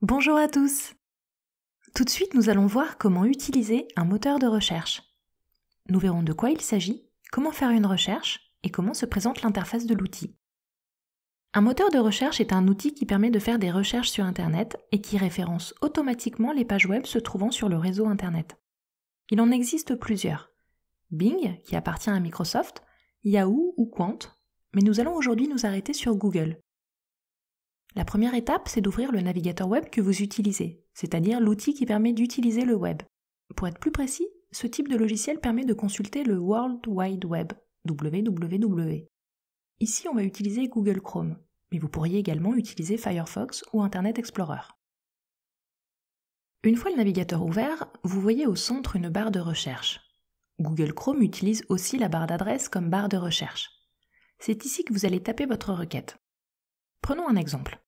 Bonjour à tous! Tout de suite, nous allons voir comment utiliser un moteur de recherche. Nous verrons de quoi il s'agit, comment faire une recherche et comment se présente l'interface de l'outil. Un moteur de recherche est un outil qui permet de faire des recherches sur Internet et qui référence automatiquement les pages web se trouvant sur le réseau Internet. Il en existe plusieurs. Bing, qui appartient à Microsoft, Yahoo ou Qwant, mais nous allons aujourd'hui nous arrêter sur Google. La première étape, c'est d'ouvrir le navigateur web que vous utilisez, c'est-à-dire l'outil qui permet d'utiliser le web. Pour être plus précis, ce type de logiciel permet de consulter le World Wide Web, www. Ici, on va utiliser Google Chrome, mais vous pourriez également utiliser Firefox ou Internet Explorer. Une fois le navigateur ouvert, vous voyez au centre une barre de recherche. Google Chrome utilise aussi la barre d'adresse comme barre de recherche. C'est ici que vous allez taper votre requête. Prenons un exemple.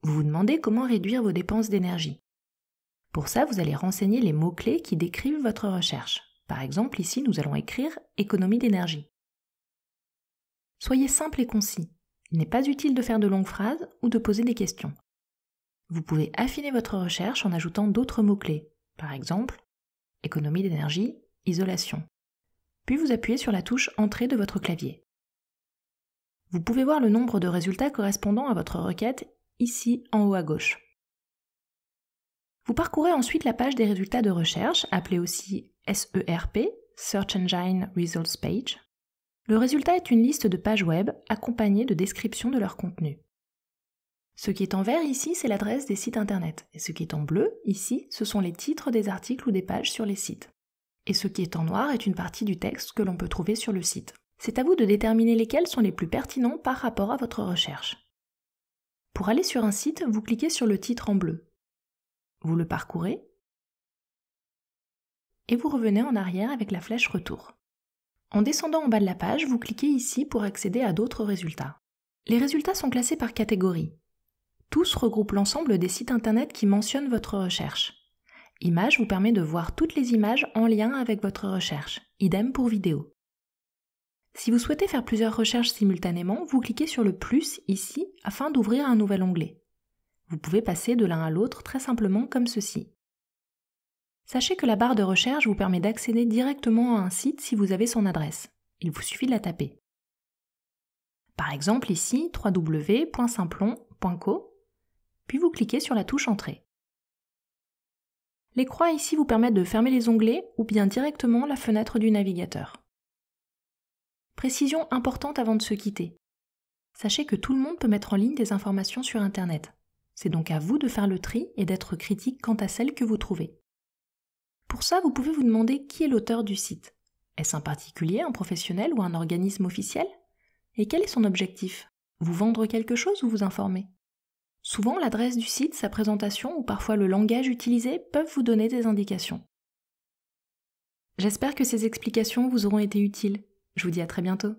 Vous vous demandez comment réduire vos dépenses d'énergie. Pour ça, vous allez renseigner les mots-clés qui décrivent votre recherche. Par exemple, ici, nous allons écrire « économie d'énergie ». Soyez simple et concis. Il n'est pas utile de faire de longues phrases ou de poser des questions. Vous pouvez affiner votre recherche en ajoutant d'autres mots-clés. Par exemple, « économie d'énergie, isolation ». Puis vous appuyez sur la touche « Entrée » de votre clavier. Vous pouvez voir le nombre de résultats correspondant à votre requête ici en haut à gauche. Vous parcourez ensuite la page des résultats de recherche, appelée aussi SERP, Search Engine Results Page. Le résultat est une liste de pages web accompagnée de descriptions de leur contenu. Ce qui est en vert ici, c'est l'adresse des sites internet, et ce qui est en bleu ici, ce sont les titres des articles ou des pages sur les sites. Et ce qui est en noir est une partie du texte que l'on peut trouver sur le site. C'est à vous de déterminer lesquels sont les plus pertinents par rapport à votre recherche. Pour aller sur un site, vous cliquez sur le titre en bleu. Vous le parcourez et vous revenez en arrière avec la flèche Retour. En descendant en bas de la page, vous cliquez ici pour accéder à d'autres résultats. Les résultats sont classés par catégorie. Tous regroupent l'ensemble des sites internet qui mentionnent votre recherche. Images vous permet de voir toutes les images en lien avec votre recherche. Idem pour vidéo. Si vous souhaitez faire plusieurs recherches simultanément, vous cliquez sur le plus ici afin d'ouvrir un nouvel onglet. Vous pouvez passer de l'un à l'autre très simplement comme ceci. Sachez que la barre de recherche vous permet d'accéder directement à un site si vous avez son adresse. Il vous suffit de la taper. Par exemple ici, www.simplon.co, puis vous cliquez sur la touche Entrée. Les croix ici vous permettent de fermer les onglets ou bien directement la fenêtre du navigateur. Précision importante avant de se quitter. Sachez que tout le monde peut mettre en ligne des informations sur Internet. C'est donc à vous de faire le tri et d'être critique quant à celles que vous trouvez. Pour ça, vous pouvez vous demander qui est l'auteur du site. Est-ce un particulier, un professionnel ou un organisme officiel? Et quel est son objectif? Vous vendre quelque chose ou vous informer? Souvent, l'adresse du site, sa présentation ou parfois le langage utilisé peuvent vous donner des indications. J'espère que ces explications vous auront été utiles. Je vous dis à très bientôt.